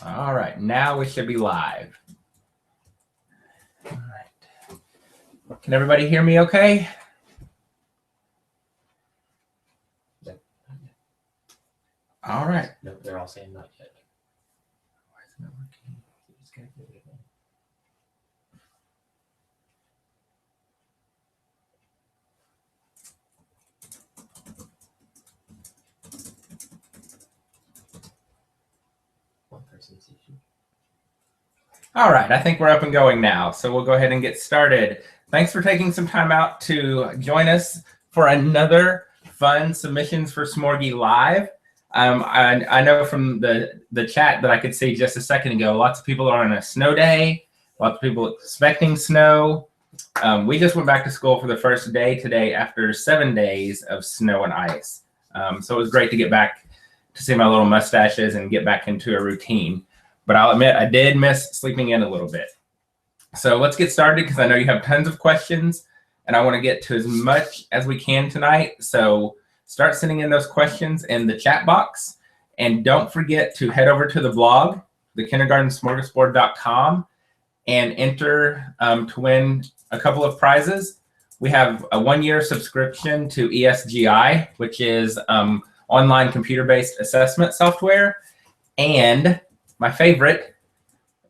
All right, now we should be live. All right. Can everybody hear me okay? All right. No, they're all saying not yet. Why is it not working? You just gotta give it a minute. One person sees you. All right, I think we're up and going now, so we'll go ahead and get started. Thanks for taking some time out to join us for another fun Submissions for Smorgie Live. I know from the chat that I could see just a second ago, lots of people are on a snow day, lots of people expecting snow. We just went back to school for the first day today after 7 days of snow and ice. So it was great to get back to see my little mustaches and get back into a routine. But I'll admit, I did miss sleeping in a little bit. So let's get started because I know you have tons of questions and I want to get to as much as we can tonight. So start sending in those questions in the chat box. And don't forget to head over to the blog, thekindergartensmorgasbord.com, and enter to win a couple of prizes. We have a 1-year subscription to ESGI, which is online computer-based assessment software. And my favorite,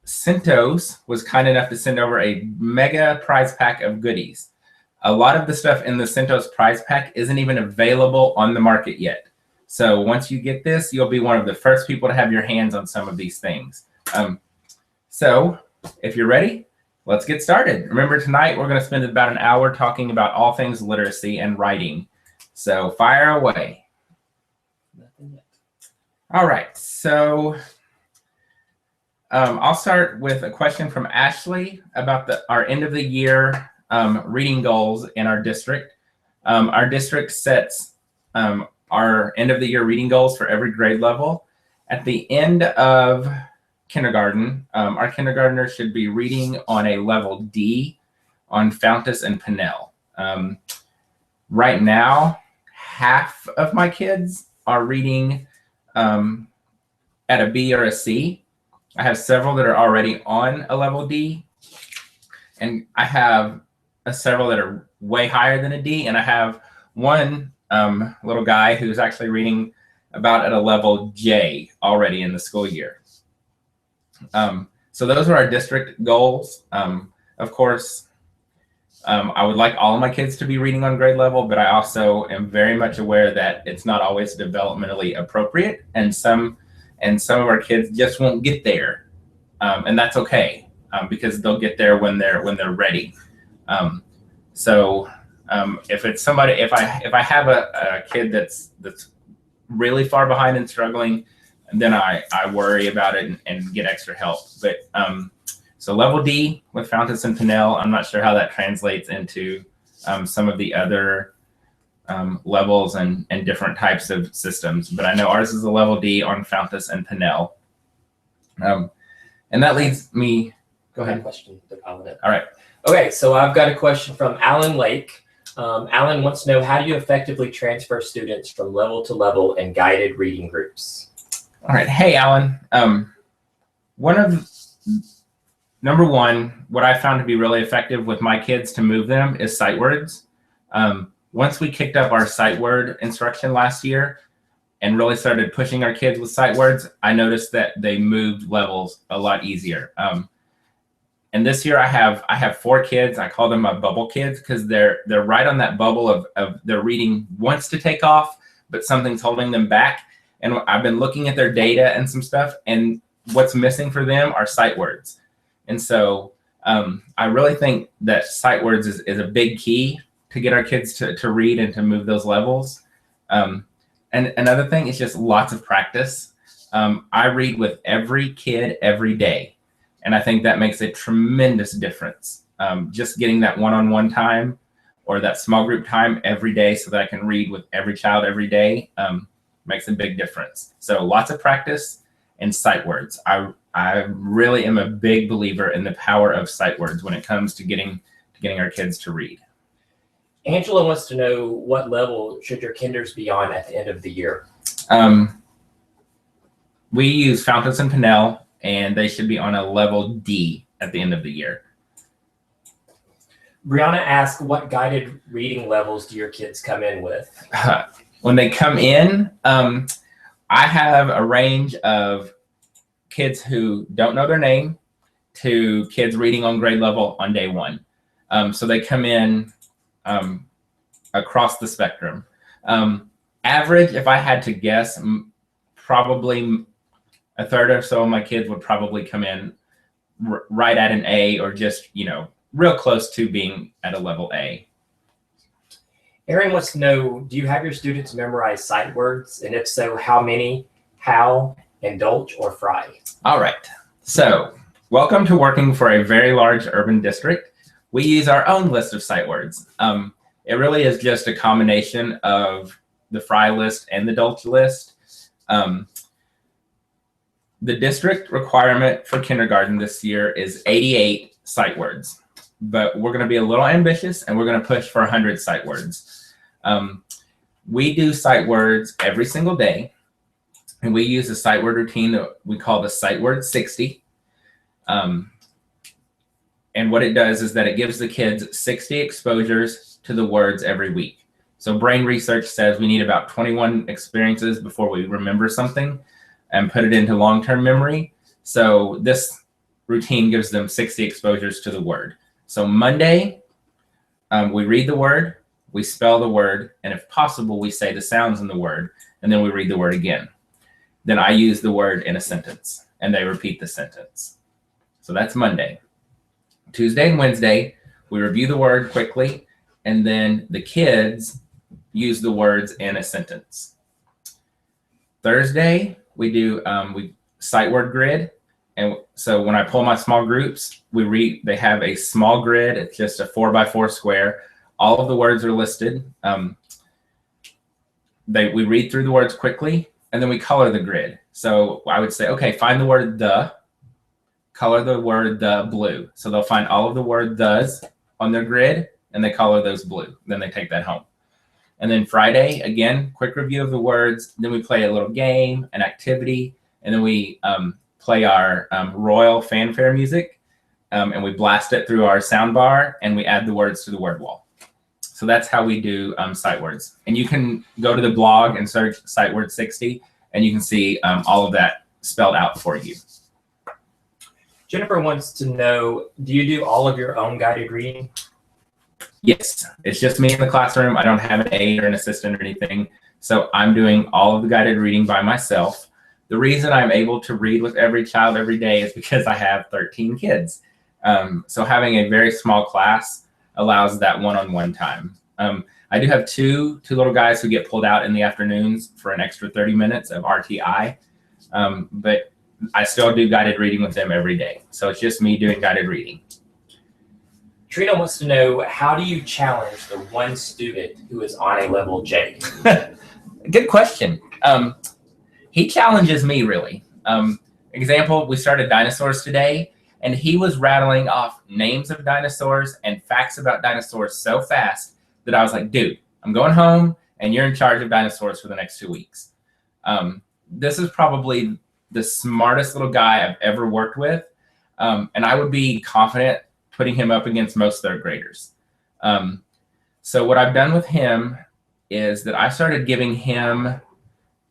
Centos was kind enough to send over a mega prize pack of goodies. A lot of the stuff in the Centos prize pack isn't even available on the market yet. So once you get this, you'll be one of the first people to have your hands on some of these things. So if you're ready, let's get started. Remember, tonight we're going to spend about an hour talking about all things literacy and writing. So fire away. Nothing yet. All right, so I'll start with a question from Ashley about our end of the year reading goals in our district. Our district sets our end of the year reading goals for every grade level. At the end of kindergarten, our kindergartners should be reading on a level D on Fountas and Pinnell. Right now, half of my kids are reading at a B or a C. I have several that are already on a level D, and I have several that are way higher than a D, and I have one little guy who's actually reading about at a level J already in the school year. So those are our district goals. Of course, I would like all of my kids to be reading on grade level, but I also am very much aware that it's not always developmentally appropriate, and some of our kids just won't get there, and that's okay, because they'll get there when they're ready. If it's somebody, if I have a kid that's really far behind and struggling, then I worry about it and get extra help. But so level D with Fountas and Pinnell, I'm not sure how that translates into some of the other levels and different types of systems, but I know ours is a level D on Fountas and Pinnell. And that leads me, go ahead. Question to comment. All right. Okay, so I've got a question from Alan Lake. Alan wants to know, how do you effectively transfer students from level to level in guided reading groups? All right. Hey, Alan. Number one, what I found to be really effective with my kids to move them is sight words. Once we kicked up our sight word instruction last year and really started pushing our kids with sight words, I noticed that they moved levels a lot easier. And this year I have 4 kids. I call them my bubble kids because they're right on that bubble of their reading wants to take off, but something's holding them back. And I've been looking at their data and some stuff, and what's missing for them are sight words. And so I really think that sight words is a big key to get our kids to read and to move those levels. And another thing is just lots of practice. I read with every kid every day, and I think that makes a tremendous difference. Just getting that one-on-one time or that small group time every day so that I can read with every child every day makes a big difference. So lots of practice and sight words. I really am a big believer in the power of sight words when it comes to getting our kids to read. Angela wants to know, what level should your kinders be on at the end of the year? We use Fountas and Pinnell, and they should be on a level D at the end of the year. Brianna asked, what guided reading levels do your kids come in with? When they come in, I have a range of kids who don't know their name to kids reading on grade level on day one. So they come in across the spectrum. Average, if I had to guess, probably a third or so of my kids would probably come in right at an A, or just, real close to being at a level A. Erin wants to know, do you have your students memorize sight words? And if so, how many, how, indulge, or fry? All right. So welcome to working for a very large urban district. We use our own list of sight words. It really is just a combination of the fry list and the indulge list. The district requirement for kindergarten this year is 88 sight words. But we're going to be a little ambitious, and we're going to push for 100 sight words. We do sight words every single day, and we use a sight word routine that we call the sight word 60. And what it does is that it gives the kids 60 exposures to the words every week. So brain research says we need about 21 experiences before we remember something and put it into long-term memory. So this routine gives them 60 exposures to the word. So Monday, we read the word, we spell the word, and if possible, we say the sounds in the word, and then we read the word again. Then I use the word in a sentence, and they repeat the sentence. So that's Monday. Tuesday and Wednesday, we review the word quickly, and then the kids use the words in a sentence. Thursday, we do sight word grid. And so when I pull my small groups, they have a small grid. It's just a 4x4 square. All of the words are listed. We read through the words quickly, and then we color the grid. So I would say, okay, find the word the, color the word the blue. So they'll find all of the word thes on their grid, and they color those blue. Then they take that home. And then Friday, again, quick review of the words. Then we play a little game, an activity, and then we play our royal fanfare music, and we blast it through our sound bar, and we add the words to the word wall. So that's how we do sight words. And you can go to the blog and search sight word 60, and you can see all of that spelled out for you. Jennifer wants to know, do you do all of your own guided reading? Yes, it's just me in the classroom. I don't have an aide or an assistant or anything. So I'm doing all of the guided reading by myself. The reason I'm able to read with every child every day is because I have 13 kids. So having a very small class allows that one-on-one time. I do have two little guys who get pulled out in the afternoons for an extra 30 minutes of RTI, but I still do guided reading with them every day. So it's just me doing guided reading. Trina wants to know, how do you challenge the one student who is on a level J? Good question. He challenges me, really. Example, we started dinosaurs today, and he was rattling off names of dinosaurs and facts about dinosaurs so fast that I was like, dude, I'm going home, and you're in charge of dinosaurs for the next 2 weeks. This is probably the smartest little guy I've ever worked with, and I would be confident putting him up against most third graders. So what I've done with him is that I started giving him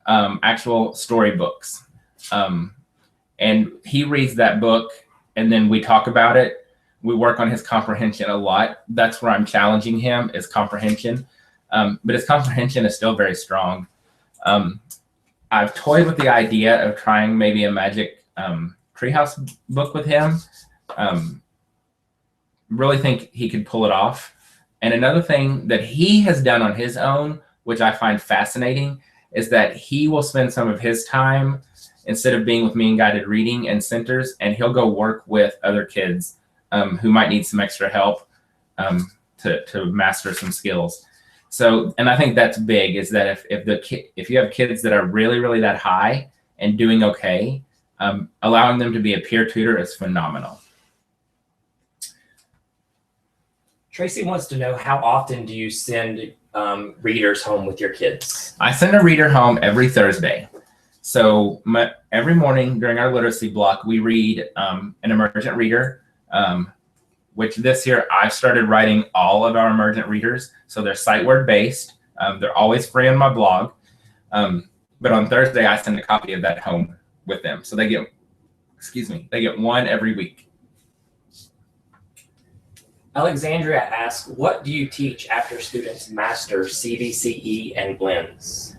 actual storybooks. And he reads that book, and then we talk about it. We work on his comprehension a lot. That's where I'm challenging him, is comprehension. But his comprehension is still very strong. I've toyed with the idea of trying maybe a magic treehouse book with him. Really think he could pull it off. And another thing that he has done on his own, which I find fascinating, is that he will spend some of his time, instead of being with me in guided reading and centers, and he'll go work with other kids who might need some extra help to master some skills. So, and I think that's big, is that if you have kids that are really, really that high and doing okay, allowing them to be a peer tutor is phenomenal. Tracy wants to know, how often do you send readers home with your kids? I send a reader home every Thursday. So every morning during our literacy block, we read an emergent reader, which this year I've started writing all of our emergent readers. So they're sight word based. They're always free on my blog. But on Thursday, I send a copy of that home with them. So they get, they get one every week. Alexandria asks, what do you teach after students master CVCE and blends?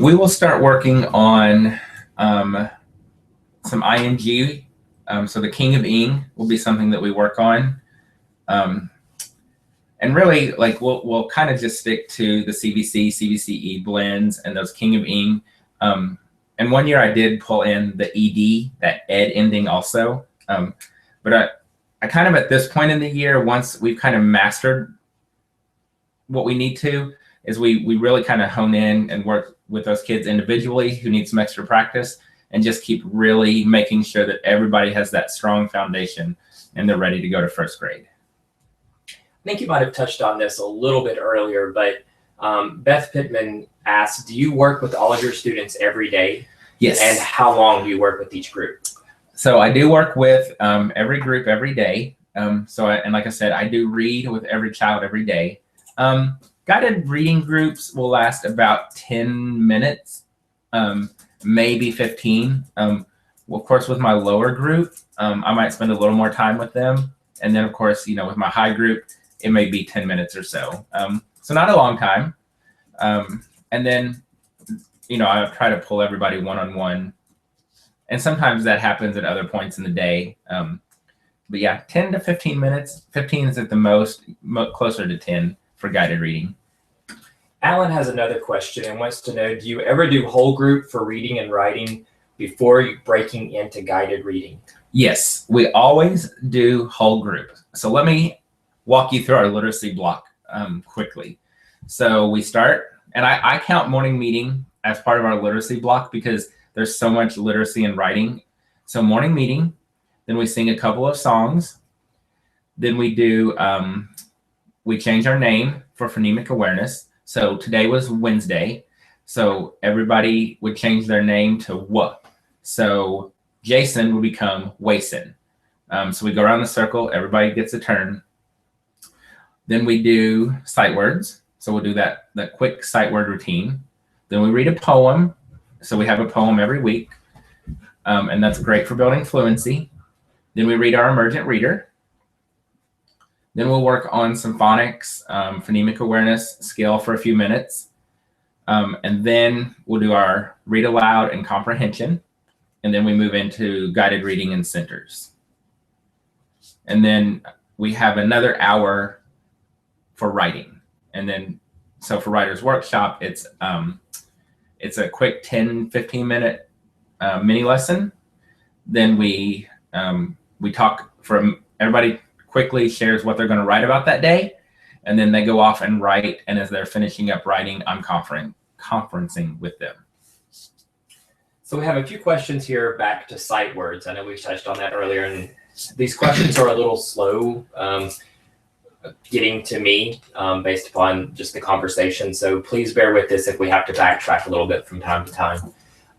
We will start working on some ING. So the King of Ing will be something that we work on. And really, like we'll kind of just stick to the CVC, CVCE blends, and those King of Ing. And one year I did pull in the ED, that ed ending also. But I kind of at this point in the year, once we've kind of mastered what we need to, is we really kind of hone in and work with those kids individually who need some extra practice, and just keep really making sure that everybody has that strong foundation and they're ready to go to first grade. I think you might have touched on this a little bit earlier, but Beth Pittman asked, do you work with all of your students every day? Yes. And how long do you work with each group? So I do work with every group every day. And like I said, I do read with every child every day. Guided reading groups will last about 10 minutes, maybe 15. Well, of course, with my lower group, I might spend a little more time with them. And then, of course, with my high group, it may be 10 minutes or so. So not a long time. And then, I try to pull everybody one-on-one. And sometimes that happens at other points in the day. But yeah, 10 to 15 minutes. 15 is at the most, closer to 10 for guided reading. Alan has another question and wants to know, do you ever do whole group for reading and writing before you breaking into guided reading? Yes, we always do whole group. So let me walk you through our literacy block quickly. So we start, and I count morning meeting as part of our literacy block because there's so much literacy and writing. So morning meeting, then we sing a couple of songs. Then we do, we change our name for phonemic awareness. So today was Wednesday. So everybody would change their name to W. So Jason would become Wason. So we go around the circle, everybody gets a turn. Then we do sight words. So we'll do that quick sight word routine. Then we read a poem. So we have a poem every week. And that's great for building fluency. Then we read our emergent reader. Then we'll work on some phonics, phonemic awareness skill for a few minutes. And then we'll do our read aloud and comprehension. And then we move into guided reading and centers. And then we have another hour for writing. And then, so for Writer's Workshop, it's a quick 10, 15 minute mini lesson. Then we talk from everybody quickly shares what they're going to write about that day. And then they go off and write. And as they're finishing up writing, I'm conferencing with them. So we have a few questions here back to sight words. I know we touched on that earlier, and these questions are a little slow getting to me based upon just the conversation. So please bear with this if we have to backtrack a little bit from time to time.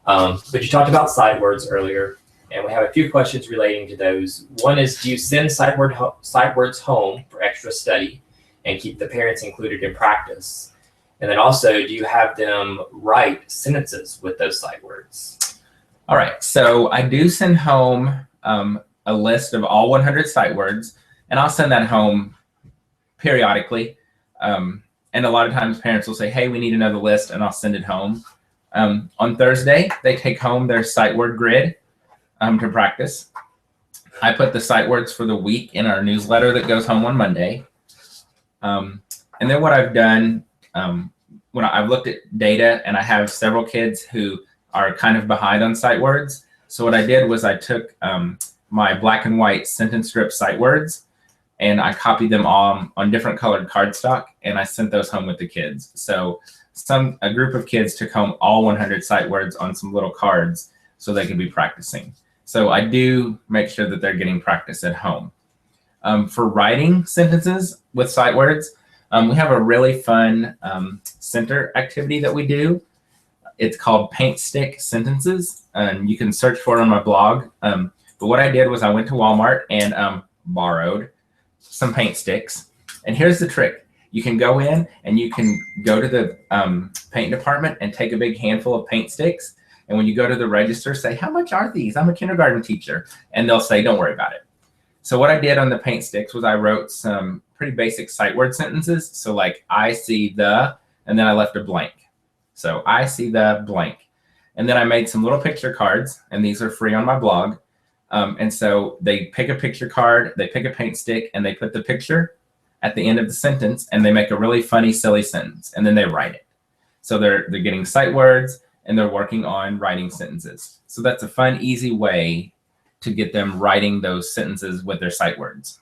But you talked about sight words earlier, and we have a few questions relating to those. One is, do you send sight words home for extra study and keep the parents included in practice? And then also, do you have them write sentences with those sight words? All right, so I do send home a list of all 100 sight words, and I'll send that home periodically. And a lot of times parents will say, hey, we need another list, and I'll send it home. On Thursday, they take home their sight word grid to practice. I put the sight words for the week in our newsletter that goes home on Monday. And then what I've done, when I've looked at data, and I have several kids who are kind of behind on sight words. So what I did was I took my black and white sentence strip sight words, and I copied them all on different colored cardstock, and I sent those home with the kids. So a group of kids took home all 100 sight words on some little cards so they could be practicing. So I do make sure that they're getting practice at home. For writing sentences with sight words, we have a really fun center activity that we do. It's called Paint Stick Sentences, and you can search for it on my blog. But what I did was I went to Walmart and borrowed some paint sticks. And here's the trick. You can go in and you can go to the paint department and take a big handful of paint sticks. And when you go to the register, say, how much are these? I'm a kindergarten teacher. And they'll say, don't worry about it. So what I did on the paint sticks was I wrote some pretty basic sight word sentences. So like, I see the, and then I left a blank. So I see the blank. And then I made some little picture cards, and these are free on my blog. And so they pick a picture card, they pick a paint stick, and they put the picture at the end of the sentence, and they make a really funny, silly sentence, and then they write it. So they're getting sight words, and they're working on writing sentences. So that's a fun, easy way to get them writing those sentences with their sight words.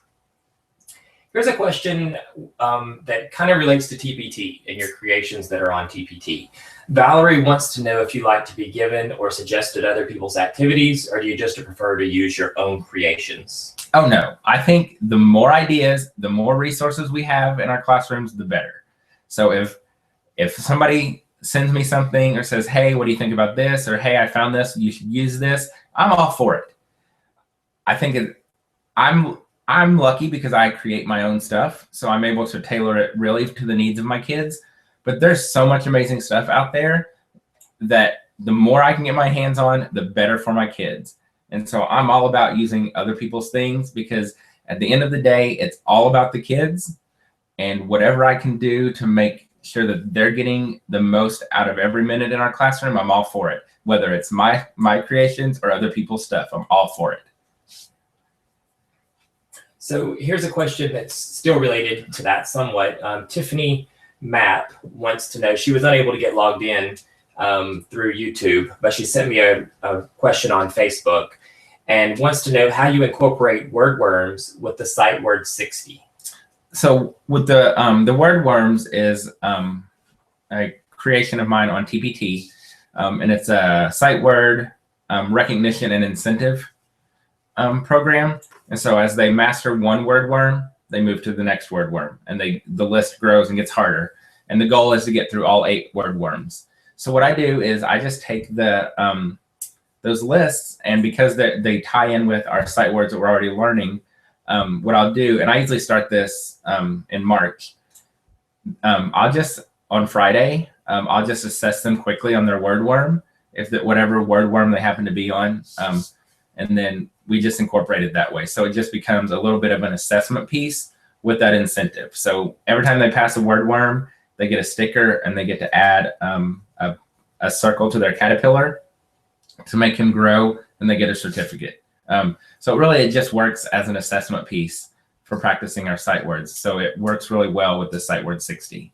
Here's a question that kind of relates to TPT and your creations that are on TPT. Valerie wants to know if you like to be given or suggested other people's activities, or do you just prefer to use your own creations? Oh, no. I think the more ideas, the more resources we have in our classrooms, the better. So if somebody sends me something or says, hey, what do you think about this? Or, hey, I found this, you should use this, I'm all for it. I think I'm lucky because I create my own stuff, so I'm able to tailor it really to the needs of my kids. But there's so much amazing stuff out there that the more I can get my hands on, the better for my kids. And so I'm all about using other people's things, because at the end of the day, it's all about the kids, and whatever I can do to make sure that they're getting the most out of every minute in our classroom, I'm all for it. Whether it's my creations or other people's stuff, I'm all for it. So here's a question that's still related to that somewhat. Tiffany Mapp wants to know, she was unable to get logged in through YouTube, but she sent me a question on Facebook and wants to know how you incorporate word worms with the sight word 60. So with the word worms is a creation of mine on TPT, and it's a sight word recognition and incentive program. And so as they master one word worm, they move to the next word worm, and the list grows and gets harder. And the goal is to get through all 8 word worms. So what I do is I just take those lists, and because they tie in with our sight words that we're already learning, what I'll do, and I usually start this in March, I'll just, on Friday, I'll just assess them quickly on their word worm, whatever word worm they happen to be on, and then we just incorporate it that way. So it just becomes a little bit of an assessment piece with that incentive. So every time they pass a word worm, they get a sticker, and they get to add a circle to their caterpillar to make him grow, and they get a certificate. So really it just works as an assessment piece for practicing our sight words. So it works really well with the sight word 60.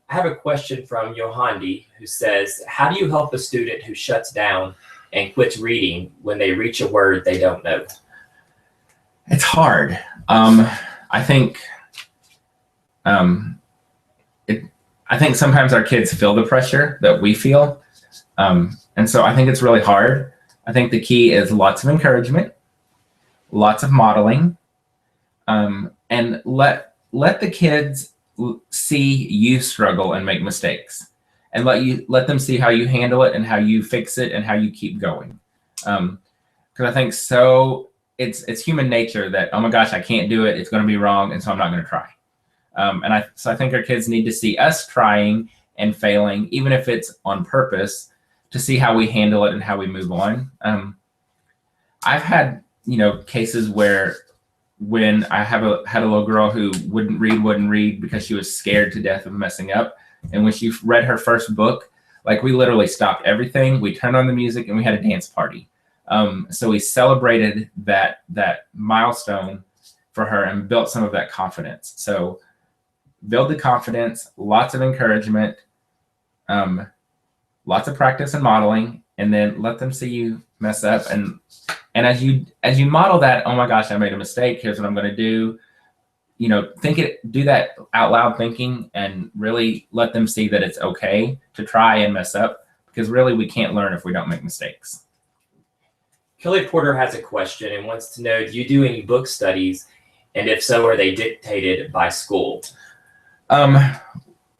I have a question from Yohandi, who says, how do you help a student who shuts down and quits reading when they reach a word they don't know? It's hard. I think sometimes our kids feel the pressure that we feel. And so I think it's really hard. I think the key is lots of encouragement, lots of modeling, and let the kids see you struggle and make mistakes, and let them see how you handle it and how you fix it and how you keep going. Because I think it's human nature that, oh my gosh, I can't do it, it's going to be wrong, and so I'm not going to try. So I think our kids need to see us trying and failing, even if it's on purpose, to see how we handle it and how we move on. I've had cases where when I had a little girl who wouldn't read because she was scared to death of messing up, and when she read her first book, like, we literally stopped everything, we turned on the music, and we had a dance party. So we celebrated that milestone for her and built some of that confidence. So build the confidence, lots of encouragement, lots of practice and modeling, and then let them see you mess up. And as you model that, oh my gosh, I made a mistake, here's what I'm going to do. Do that out loud thinking, and really let them see that it's okay to try and mess up, because really we can't learn if we don't make mistakes. Kelly Porter has a question and wants to know, do you do any book studies? And if so, are they dictated by school?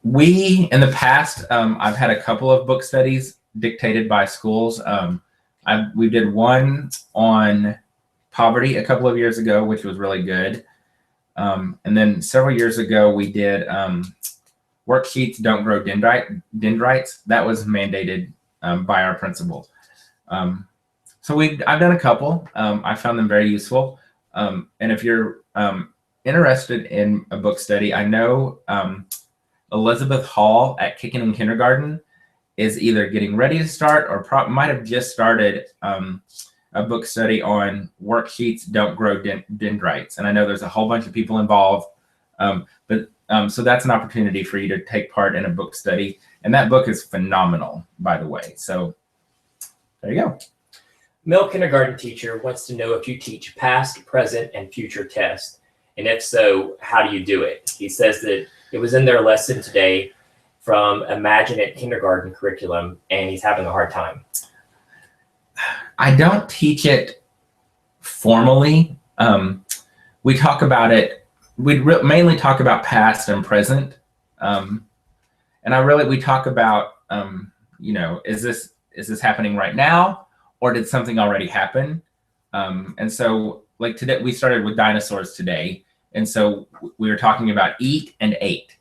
In the past, I've had a couple of book studies dictated by schools. We did one on poverty a couple of years ago, which was really good. And then several years ago, we did worksheets don't grow dendrites. That was mandated by our principal. So I've done a couple. I found them very useful. And if you're interested in a book study, I know Elizabeth Hall at Kicking in Kindergarten is either getting ready to start or might have just started a book study on worksheets don't grow dendrites. And I know there's a whole bunch of people involved, so that's an opportunity for you to take part in a book study. And that book is phenomenal, by the way. So there you go. Middle kindergarten teacher wants to know if you teach past, present, and future tests. And if so, how do you do it? He says that it was in their lesson today from Imagine It kindergarten curriculum, and he's having a hard time. I don't teach it formally. We talk about it. We mainly talk about past and present. And we talk about, is this happening right now? Or did something already happen? And so like today, we started with dinosaurs today. And so we were talking about eat and ate.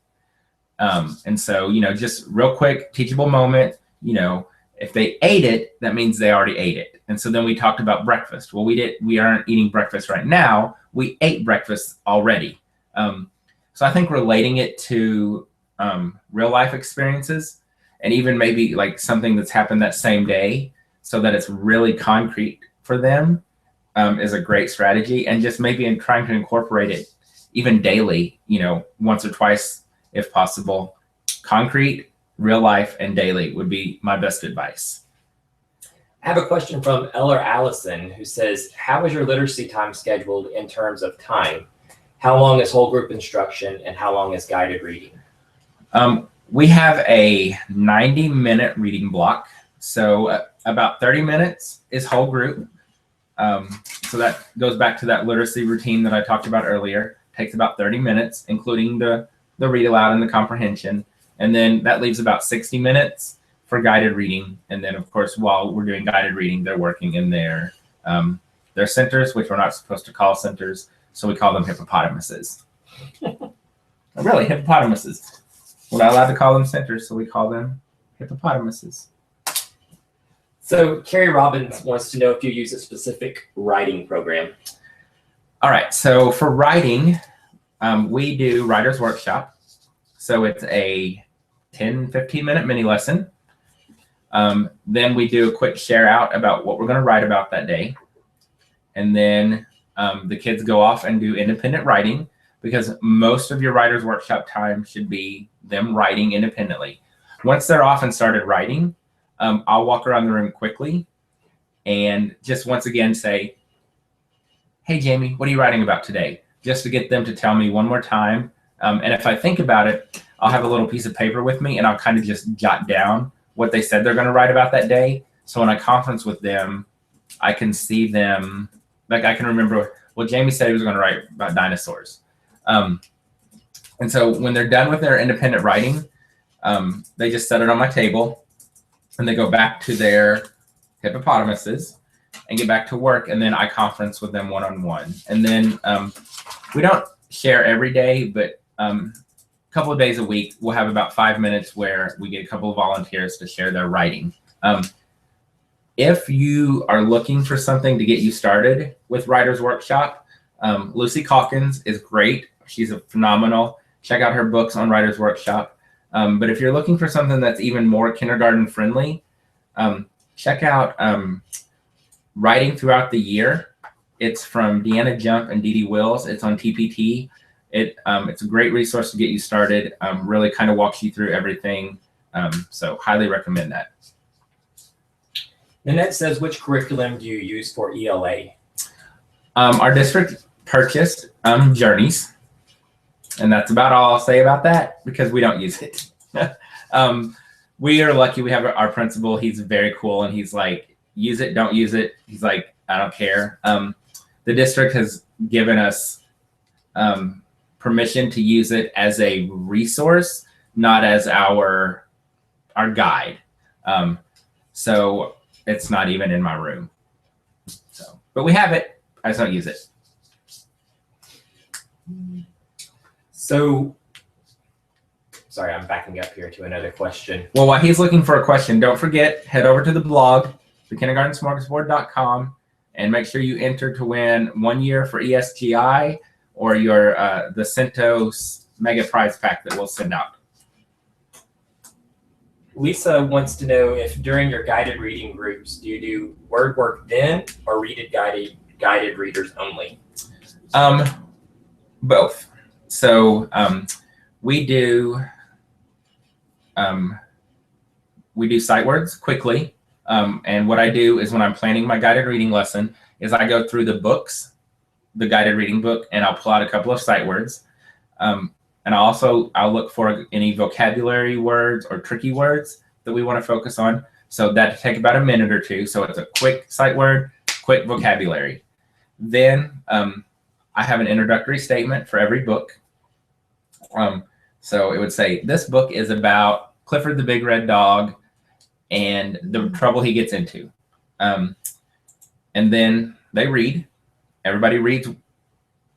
And so, just real quick, teachable moment, if they ate it, that means they already ate it. And so then we talked about breakfast. Well, we aren't eating breakfast right now. We ate breakfast already. So I think relating it to real life experiences and even maybe like something that's happened that same day so that it's really concrete for them is a great strategy. And just maybe in trying to incorporate it even daily, once or twice if possible. Concrete, real life, and daily would be my best advice. I have a question from Eller Allison who says, how is your literacy time scheduled in terms of time? How long is whole group instruction and how long is guided reading? We have a 90-minute reading block. So about 30 minutes is whole group. So that goes back to that literacy routine that I talked about earlier. Takes about 30 minutes, including the read aloud and the comprehension. And then that leaves about 60 minutes for guided reading. And then of course, while we're doing guided reading, they're working in their centers, which we're not supposed to call centers. So we call them hippopotamuses. Really, hippopotamuses. We're not allowed to call them centers, so we call them hippopotamuses. So Carrie Robbins wants to know if you use a specific writing program. All right, so for writing, we do Writer's Workshop. So it's a 10-15-minute mini lesson. Then we do a quick share out about what we're going to write about that day. And then the kids go off and do independent writing because most of your Writer's Workshop time should be them writing independently. Once they're off and started writing, I'll walk around the room quickly and just once again say, hey, Jamie, what are you writing about today? Just to get them to tell me one more time. And if I think about it, I'll have a little piece of paper with me and I'll kind of just jot down what they said they're going to write about that day. So when I conference with them, I can see them, like I can remember, well, Jamie said he was going to write about dinosaurs. And so when they're done with their independent writing, they just set it on my table and they go back to their hippopotamuses and get back to work. And then I conference with them one-on-one. And then we don't share every day, but a couple of days a week, we'll have about 5 minutes where we get a couple of volunteers to share their writing. If you are looking for something to get you started with Writer's Workshop, Lucy Calkins is great. She's a phenomenal. Check out her books on Writer's Workshop. But if you're looking for something that's even more kindergarten friendly, check out Writing Throughout the Year. It's from Deanna Jump and Dee Dee Wills. It's on TPT. It's a great resource to get you started. Really kind of walks you through everything. So highly recommend that. Nanette says, which curriculum do you use for ELA? Our district purchased Journeys. And that's about all I'll say about that because we don't use it. We are lucky we have our principal. He's very cool. And he's like, use it, don't use it. He's like, I don't care. The district has given us permission to use it as a resource not as our guide. So it's not even in my room. So, but we have it. I just don't use it. So, sorry, I'm backing up here to another question. Well, while he's looking for a question, don't forget, head over to the blog, thekindergartensmorgasbord.com, and make sure you enter to win 1 year for ESGI or your the CENTOS Mega Prize Pack that we'll send out. Lisa wants to know if during your guided reading groups, do you do word work then or guided readers only? Both. So we do sight words quickly. And what I do is when I'm planning my guided reading lesson is I go through the books, the guided reading book, and I'll pull out a couple of sight words. And I'll look for any vocabulary words or tricky words that we want to focus on. So that'll take about a minute or two. So it's a quick sight word, quick vocabulary. Then I have an introductory statement for every book. So it would say, this book is about Clifford the Big Red Dog and the trouble he gets into. And then they read. Everybody reads,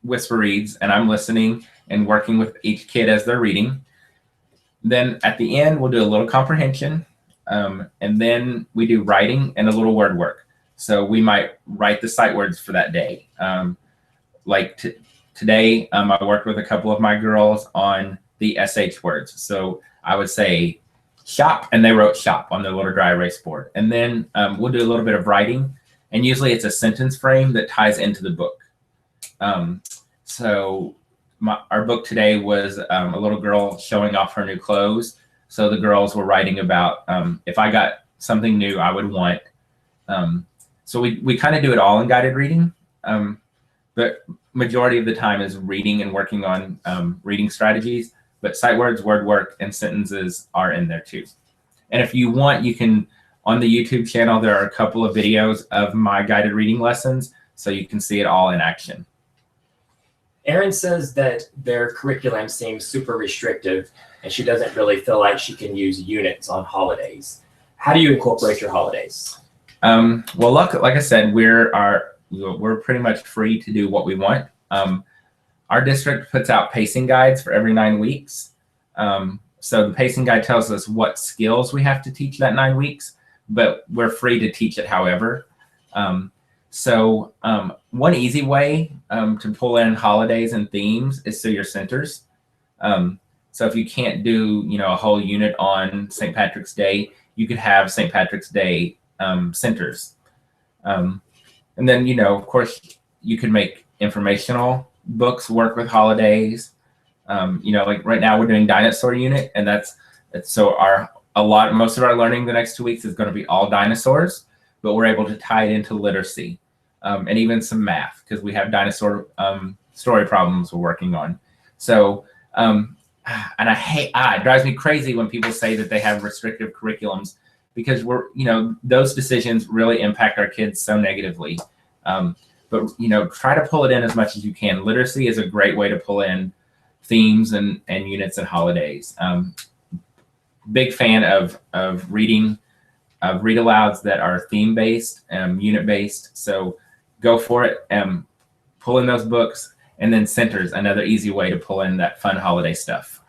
whisper reads, and I'm listening and working with each kid as they're reading. Then at the end, we'll do a little comprehension. And then we do writing and a little word work. So we might write the sight words for that day. Today, I worked with a couple of my girls on the SH words. So I would say shop, and they wrote shop on their little dry erase board. And then we'll do a little bit of writing. And usually it's a sentence frame that ties into the book. So our book today was a little girl showing off her new clothes. So the girls were writing about if I got something new, I would want. So we kind of do it all in guided reading, but majority of the time is reading and working on reading strategies. But sight words, word work, and sentences are in there too. And if you want, you can, on the YouTube channel, there are a couple of videos of my guided reading lessons, so you can see it all in action. Erin says that their curriculum seems super restrictive and she doesn't really feel like she can use units on holidays. How do you incorporate your holidays? Well, like I said, we're pretty much free to do what we want. Our district puts out pacing guides for every 9 weeks. So the pacing guide tells us what skills we have to teach that 9 weeks, but we're free to teach it however. So one easy way to pull in holidays and themes is through your centers. So if you can't do, a whole unit on St. Patrick's Day, you could have St. Patrick's Day centers. And then, of course, you can make informational books work with holidays. Like right now we're doing dinosaur unit, and most of our learning the next 2 weeks is going to be all dinosaurs, but we're able to tie it into literacy. And even some math, because we have dinosaur story problems we're working on. So, and it drives me crazy when people say that they have restrictive curriculums, because those decisions really impact our kids so negatively. But try to pull it in as much as you can. Literacy is a great way to pull in themes and units and holidays. Big fan of reading, read alouds that are theme based, unit based. So go for it, pull in those books, and then centers, another easy way to pull in that fun holiday stuff.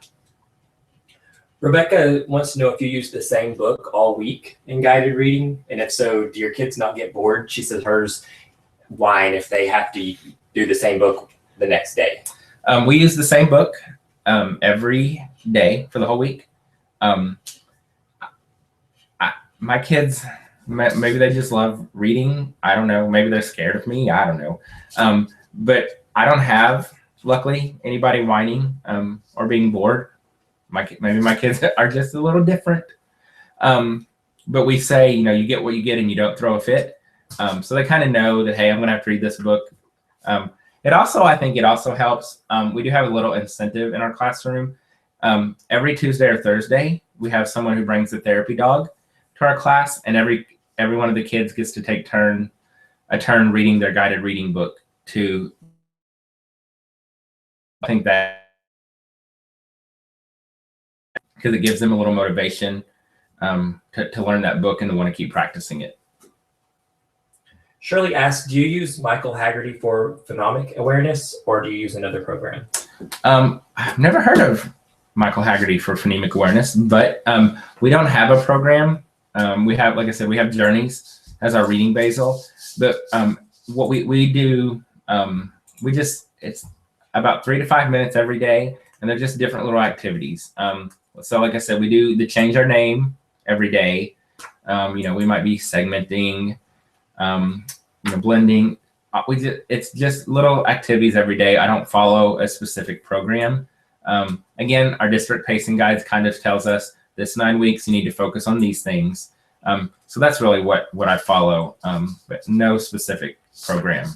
Rebecca wants to know if you use the same book all week in guided reading, and if so, do your kids not get bored? She says hers whine if they have to do the same book the next day. We use the same book every day for the whole week. My kids, maybe they just love reading. I don't know. Maybe they're scared of me. I don't know. But I don't have, luckily, anybody whining or being bored. Maybe my kids are just a little different. But we say, you get what you get and you don't throw a fit. So they kind of know that, hey, I'm going to have to read this book. I think it also helps. We do have a little incentive in our classroom. Every Tuesday or Thursday, we have someone who brings a therapy dog to our class, and every one of the kids gets to take a turn reading their guided reading book to. I think that because it gives them a little motivation to learn that book and to want to keep practicing it. Shirley asks, do you use Michael Haggerty for phonics awareness, or do you use another program? I've never heard of Michael Haggerty for phonemic awareness, but we don't have a program. We have, like I said, we have Journeys as our reading basal. But what we do, it's about 3 to 5 minutes every day, and they're just different little activities. So like I said, we do the change our name every day. We might be segmenting, blending. It's just little activities every day. I don't follow a specific program. Again, our district pacing guides kind of tells us this 9 weeks, you need to focus on these things. So that's really what I follow, but no specific program.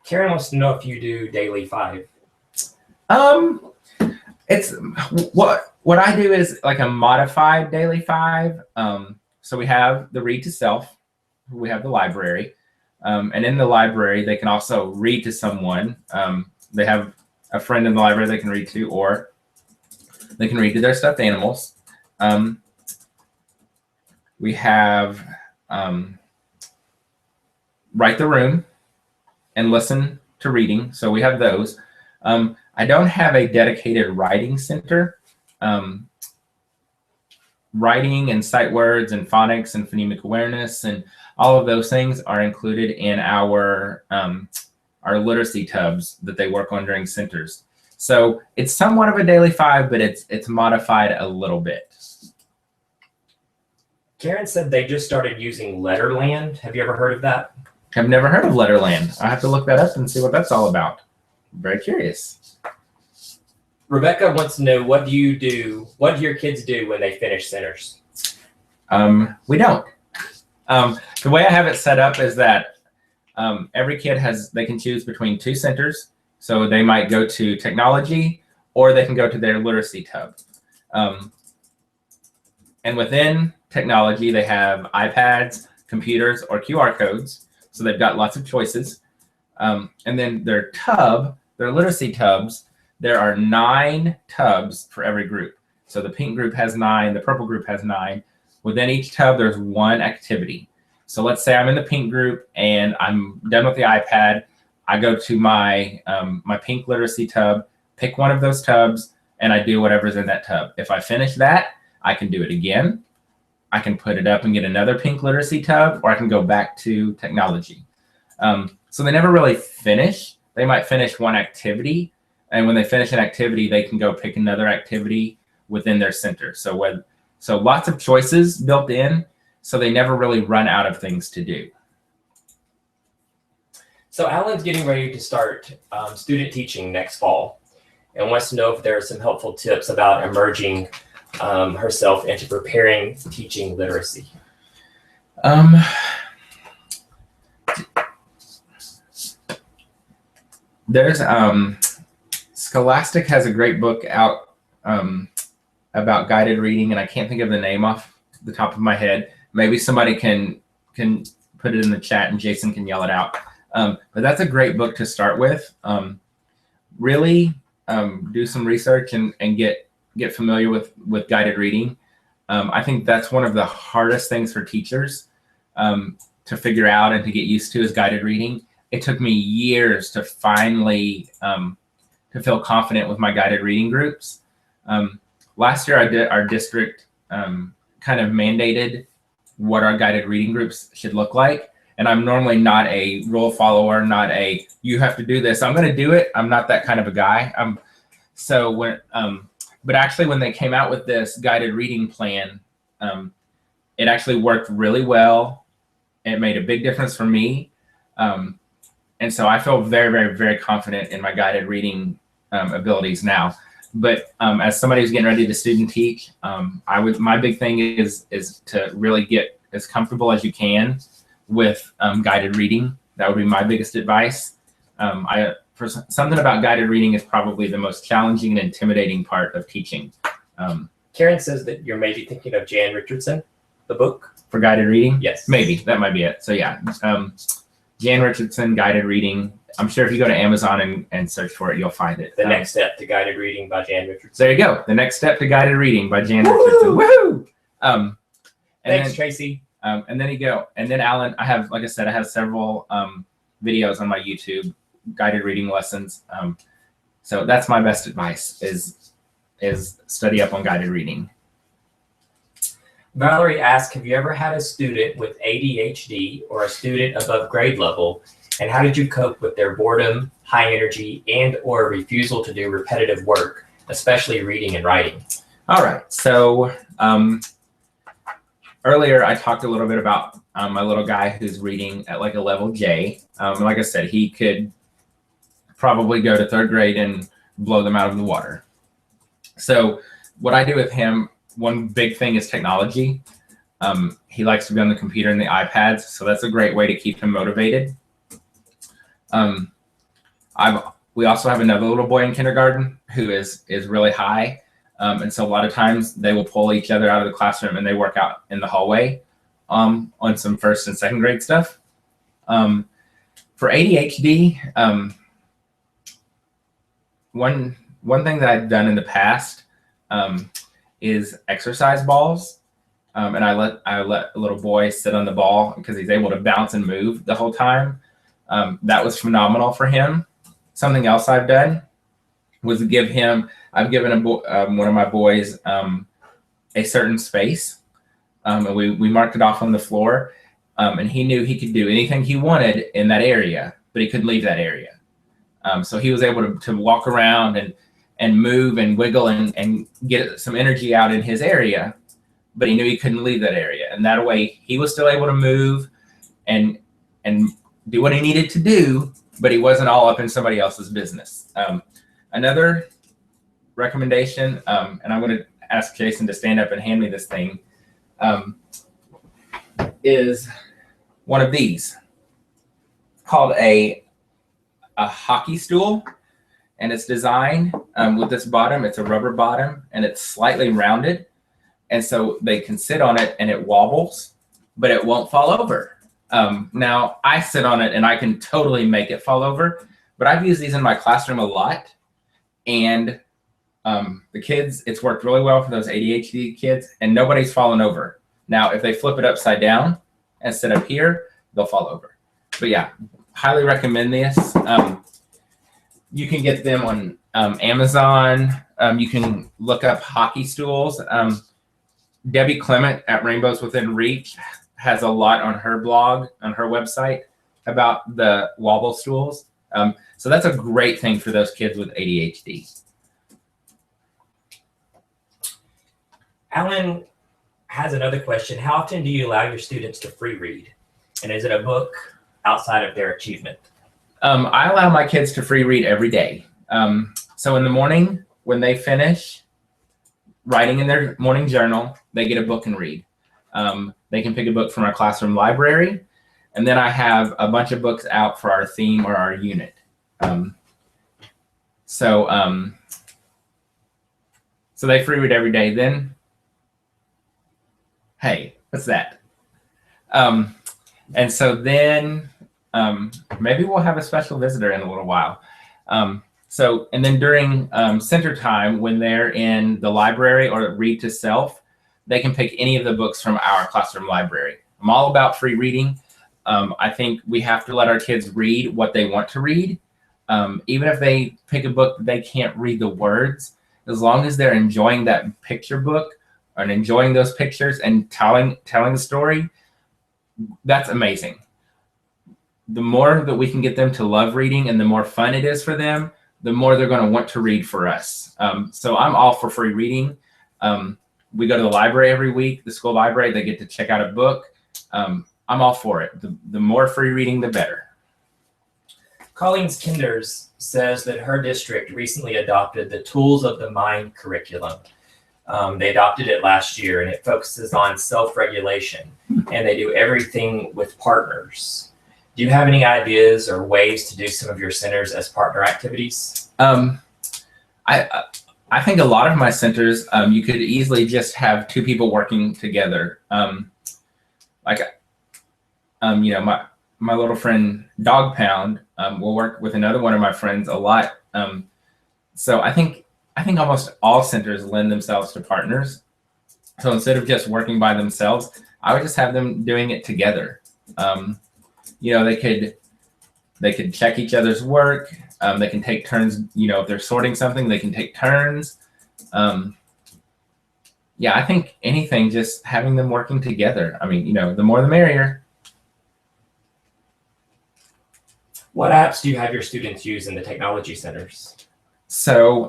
Karen wants to know if you do daily 5. It's what I do is like a modified daily 5. So we have the read to self, we have the library, and in the library they can also read to someone. They have a friend in the library they can read to, or they can read to their stuffed animals. We have write the room and listen to reading. So we have those. I don't have a dedicated writing center. Writing and sight words and phonics and phonemic awareness and all of those things are included in our literacy tubs that they work on during centers. So it's somewhat of a daily 5, but it's modified a little bit. Karen said they just started using Letterland. Have you ever heard of that? I've never heard of Letterland. I have to look that up and see what that's all about. I'm very curious. Rebecca wants to know, what do your kids do when they finish centers? We don't. The way I have it set up is that every kid they can choose between 2 centers. So they might go to technology, or they can go to their literacy tub. And within technology, they have iPads, computers, or QR codes. So they've got lots of choices. And then their literacy tubs, there are 9 tubs for every group. So the pink group has 9, the purple group has 9. Within each tub, there's 1 activity. So let's say I'm in the pink group and I'm done with the iPad. I go to my my pink literacy tub, pick one of those tubs, and I do whatever's in that tub. If I finish that, I can do it again. I can put it up and get another pink literacy tub, or I can go back to technology. So they never really finish. They might finish one activity, and when they finish an activity, they can go pick another activity within their center. So lots of choices built in, so they never really run out of things to do. So Alan's getting ready to start student teaching next fall, and wants to know if there are some helpful tips about emerging herself into preparing teaching literacy. There's Scholastic has a great book out about guided reading, and I can't think of the name off the top of my head. Maybe somebody can put it in the chat and Jason can yell it out. But that's a great book to start with. Really do some research and get familiar with guided reading. I think that's one of the hardest things for teachers to figure out and to get used to is guided reading. It took me years to finally to feel confident with my guided reading groups. Last year, our district kind of mandated what our guided reading groups should look like. And I'm normally not a rule follower, not a, you have to do this, I'm going to do it. I'm not that kind of a guy. But actually when they came out with this guided reading plan, it actually worked really well. It made a big difference for me. And so I feel very, very, very confident in my guided reading abilities now. But as somebody who's getting ready to student teach, my big thing is to really get as comfortable as you can with guided reading. That would be my biggest advice. Something about guided reading is probably the most challenging and intimidating part of teaching. Karen says that you're maybe thinking of Jan Richardson, the book. For guided reading? Yes. Maybe, that might be it. So yeah, Jan Richardson guided reading. I'm sure if you go to Amazon and search for it, you'll find it. The Next Step to Guided Reading by Jan Richardson. There you go. The Next Step to Guided Reading by Jan Richardson. Woohoo! Thanks, Tracy. And then you go. And then Alan, I have, like I said, I have several videos on my YouTube, guided reading lessons. So that's my best advice is study up on guided reading. Valerie asked, have you ever had a student with ADHD or a student above grade level? And how did you cope with their boredom, high energy, and or refusal to do repetitive work, especially reading and writing? All right. So earlier I talked a little bit about my little guy who's reading at like a level J. Like I said, he could probably go to 3rd grade and blow them out of the water. So what I do with him, one big thing is technology. He likes to be on the computer and the iPads, so that's a great way to keep him motivated. We also have another little boy in kindergarten who is really high, and so a lot of times they will pull each other out of the classroom and they work out in the hallway on some 1st and 2nd grade stuff. For ADHD, one thing that I've done in the past is exercise balls, and I let a little boy sit on the ball because he's able to bounce and move the whole time. That was phenomenal for him. Something else I've done was I've given one of my boys a certain space, and we marked it off on the floor, and he knew he could do anything he wanted in that area, but he couldn't leave that area. So he was able to walk around and move and wiggle and get some energy out in his area, but he knew he couldn't leave that area. And that way he was still able to move and do what he needed to do, but he wasn't all up in somebody else's business. Another recommendation, and I'm going to ask Jason to stand up and hand me this thing, is one of these called a hockey stool. And it's designed with this bottom. It's a rubber bottom, and it's slightly rounded. And so they can sit on it, and it wobbles, but it won't fall over. Now, I sit on it, and I can totally make it fall over. But I've used these in my classroom a lot. And the kids, it's worked really well for those ADHD kids, and nobody's fallen over. Now, if they flip it upside down and sit up here, they'll fall over. But yeah, highly recommend this. You can get them on Amazon. You can look up hockey stools. Debbie Clement at Rainbows Within Reach has a lot on her blog, on her website, about the wobble stools. So that's a great thing for those kids with ADHD. Alan has another question. How often do you allow your students to free read? And is it a book outside of their achievement? I allow my kids to free read every day. So in the morning, when they finish writing in their morning journal, they get a book and read. They can pick a book from our classroom library, and then I have a bunch of books out for our theme or our unit. So they free read every day. Then, hey, what's that? And so then maybe we'll have a special visitor in a little while. And then during center time, when they're in the library or read to self, they can pick any of the books from our classroom library. I'm all about free reading. I think we have to let our kids read what they want to read. Even if they pick a book that they can't read the words, as long as they're enjoying that picture book and enjoying those pictures and telling the story, that's amazing. The more that we can get them to love reading and the more fun it is for them, the more they're going to want to read for us. So I'm all for free reading. We go to the library every week, the school library. They get to check out a book. I'm all for it. The more free reading, the better. Colleen Kinders says that her district recently adopted the Tools of the Mind curriculum. They adopted it last year, and it focuses on self-regulation, and they do everything with partners. Do you have any ideas or ways to do some of your centers as partner activities? I think a lot of my centers, you could easily just have two people working together. my little friend Dog Pound will work with another one of my friends a lot. So I think almost all centers lend themselves to partners. So instead of just working by themselves, I would just have them doing it together. They could check each other's work. They can take turns. If they're sorting something, they can take turns. I think anything, just having them working together. I mean, the more the merrier. What apps do you have your students use in the technology centers? So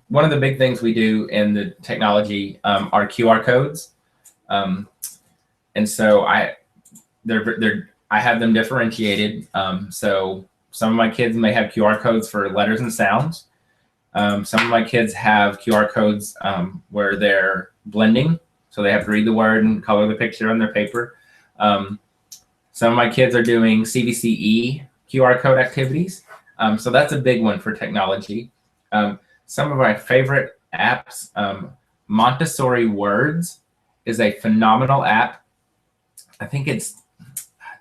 one of the big things we do in the technology are QR codes. And so I have them differentiated. So some of my kids may have QR codes for letters and sounds. Some of my kids have QR codes where they're blending. So they have to read the word and color the picture on their paper. Some of my kids are doing CVCE QR code activities. So that's a big one for technology. Some of my favorite apps, Montessori Words is a phenomenal app. I think it's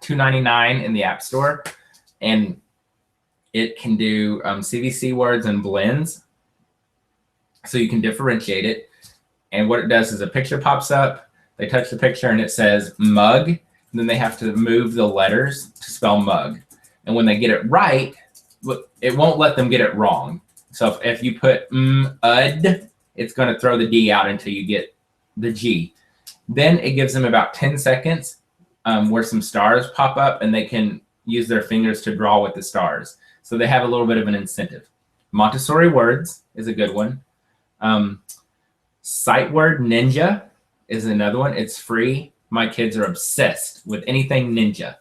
$2.99 in the App Store, and it can do CVC words and blends, so you can differentiate it. And what it does is a picture pops up, they touch the picture, and it says mug, and then they have to move the letters to spell mug. And when they get it right, it won't let them get it wrong. So if you put ud, it's going to throw the D out until you get the G. Then it gives them about 10 seconds where some stars pop up, and they can use their fingers to draw with the stars. So they have a little bit of an incentive. Montessori Words is a good one. Sight Word Ninja is another one. It's free. My kids are obsessed with anything ninja.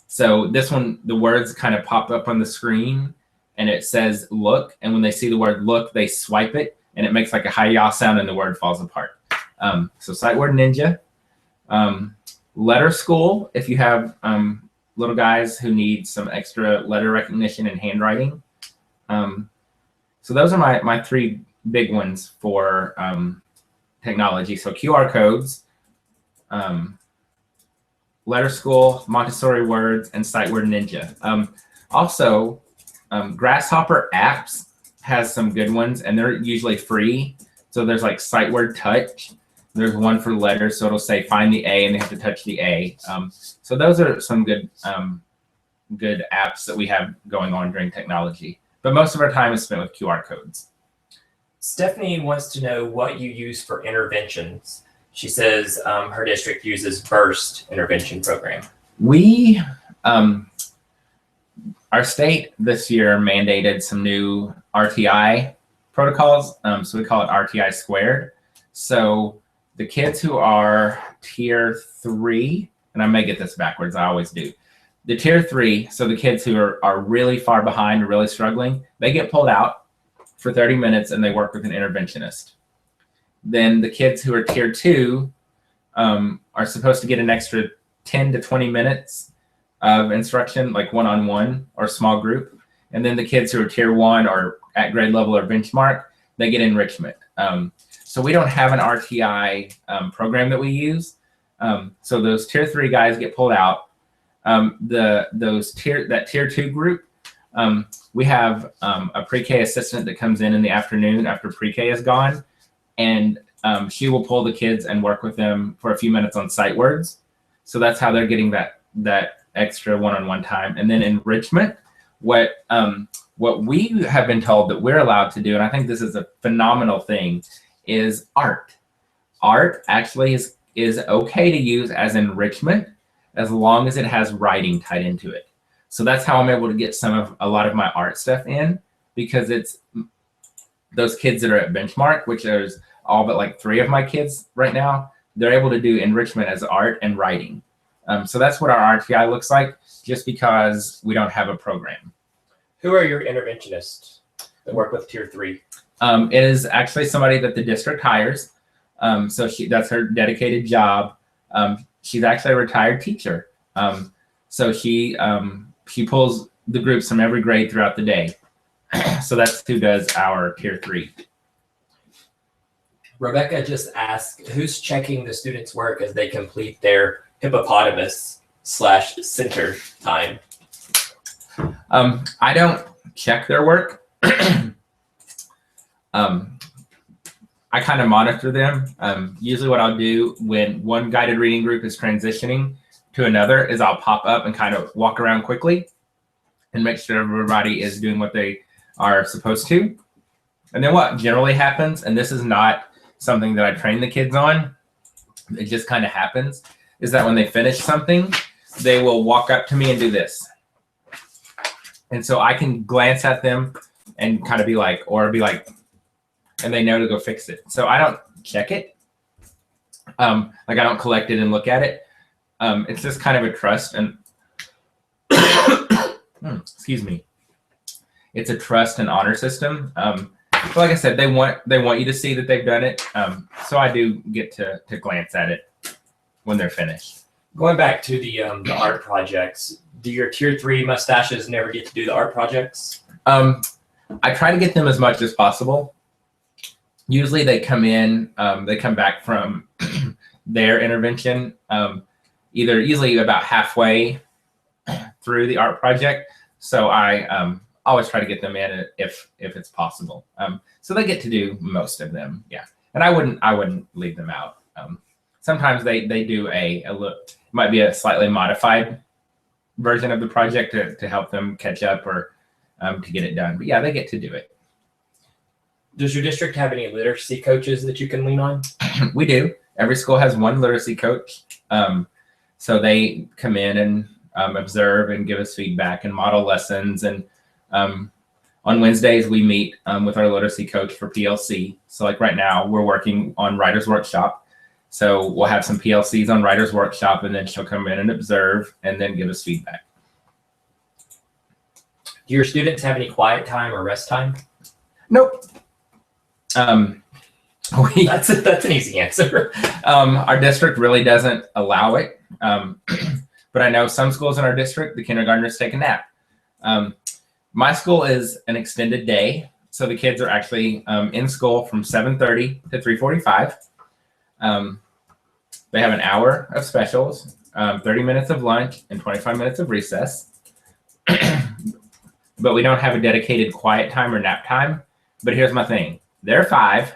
So this one, the words kind of pop up on the screen, and it says look. And when they see the word look, they swipe it, and it makes like a hi-ya sound, and the word falls apart. So Sight Word Ninja. Letter School, if you have little guys who need some extra letter recognition and handwriting. So those are my three big ones for technology. So QR codes, Letter School, Montessori Words, and Sight Word Ninja. Also, Grasshopper Apps has some good ones, and they're usually free. So there's like Sight Word Touch. There's one for letters, so it'll say find the A, and they have to touch the A. So those are some good apps that we have going on during technology. But most of our time is spent with QR codes. Stephanie wants to know what you use for interventions. She says her district uses BURST intervention program. We, our state this year mandated some new RTI protocols. So we call it RTI squared. So the kids who are tier 3, and I may get this backwards, I always do. The tier 3, so the kids who are really far behind or really struggling, they get pulled out for 30 minutes and they work with an interventionist. Then the kids who are tier 2 are supposed to get an extra 10 to 20 minutes of instruction, like one-on-one or small group. And then the kids who are tier 1 or at grade level or benchmark, they get enrichment. So we don't have an RTI program that we use. So those tier 3 guys get pulled out. That tier 2 group, we have a pre-K assistant that comes in the afternoon after pre-K is gone, and she will pull the kids and work with them for a few minutes on sight words. So that's how they're getting that extra one-on-one time. And then enrichment, what we have been told that we're allowed to do, and I think this is a phenomenal thing, is art. Art actually is okay to use as enrichment as long as it has writing tied into it. So that's how I'm able to get a lot of my art stuff in, because it's those kids that are at benchmark, which is all but like 3 of my kids right now, they're able to do enrichment as art and writing. So that's what our RTI looks like, just because we don't have a program. Who are your interventionists that work with tier 3? It is actually somebody that the district hires. So that's her dedicated job. She's actually a retired teacher. So she pulls the groups from every grade throughout the day. So that's who does our tier 3. Rebecca just asked, who's checking the students' work as they complete their hippopotamus center time? I don't check their work. I kind of monitor them. Usually what I'll do when one guided reading group is transitioning to another is I'll pop up and kind of walk around quickly and make sure everybody is doing what they are supposed to. And then what generally happens, and this is not something that I train the kids on, it just kind of happens, is that when they finish something, they will walk up to me and do this. And so I can glance at them and kind of be like, and they know to go fix it. So I don't check it. Like I don't collect it and look at it. It's just kind of a trust and excuse me. It's a trust and honor system. But like I said, they want you to see that they've done it. So I do get to glance at it when they're finished. Going back to the art projects, do your tier 3 mustaches never get to do the art projects? I try to get them as much as possible. Usually they come in, they come back from their intervention, usually about halfway through the art project. So I always try to get them in if it's possible. So they get to do most of them, yeah. And I wouldn't leave them out. Sometimes they do might be a slightly modified version of the project to help them catch up or to get it done. But yeah, they get to do it. Does your district have any literacy coaches that you can lean on? We do. Every school has one literacy coach. So they come in and observe and give us feedback and model lessons. And on Wednesdays, we meet with our literacy coach for PLC. So like right now, we're working on Writer's Workshop. So we'll have some PLCs on Writer's Workshop, and then she'll come in and observe and then give us feedback. Do your students have any quiet time or rest time? Nope. That's an easy answer. Our district really doesn't allow it. But I know some schools in our district, the kindergartners take a nap. My school is an extended day. So the kids are actually in school from 7:30 to 3:45. They have an hour of specials, 30 minutes of lunch, and 25 minutes of recess. But we don't have a dedicated quiet time or nap time. But here's my thing. They're 5.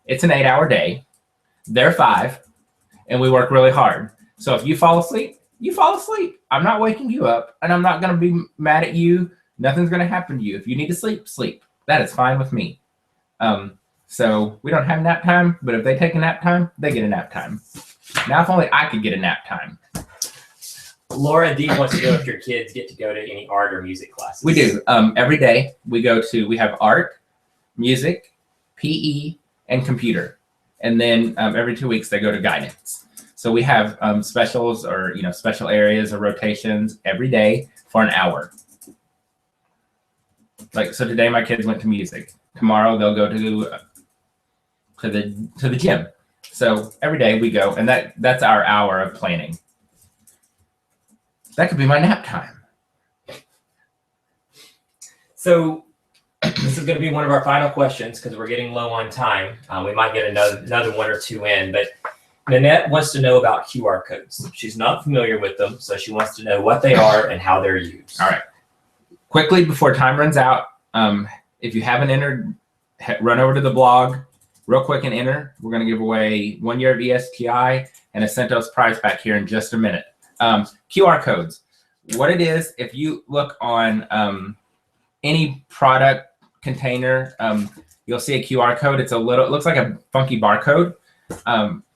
It's an 8-hour day. They're 5. And we work really hard. So if you fall asleep, you fall asleep. I'm not waking you up, and I'm not going to be mad at you. Nothing's going to happen to you. If you need to sleep, sleep. That is fine with me. So we don't have nap time, but if they take a nap time, they get a nap time. Now, if only I could get a nap time. Laura D wants to know if your kids get to go to any art or music classes. We do. Every day we have art, music, PE, and computer. And then every 2 weeks they go to guidance. So we have specials or special areas or rotations every day for an hour. Like so today my kids went to music. Tomorrow they'll go to the gym. So every day we go, and that's our hour of planning. That could be my nap time. So this is going to be one of our final questions because we're getting low on time. We might get another one or two in, but Nanette wants to know about QR codes. She's not familiar with them, so she wants to know what they are and how they're used. All right. Quickly, before time runs out, if you haven't entered, run over to the blog real quick and enter. We're going to give away 1 year of ESTI and a CentOS prize pack here in just a minute. QR codes. What it is, if you look on any product container, you'll see a QR code. It looks like a funky barcode.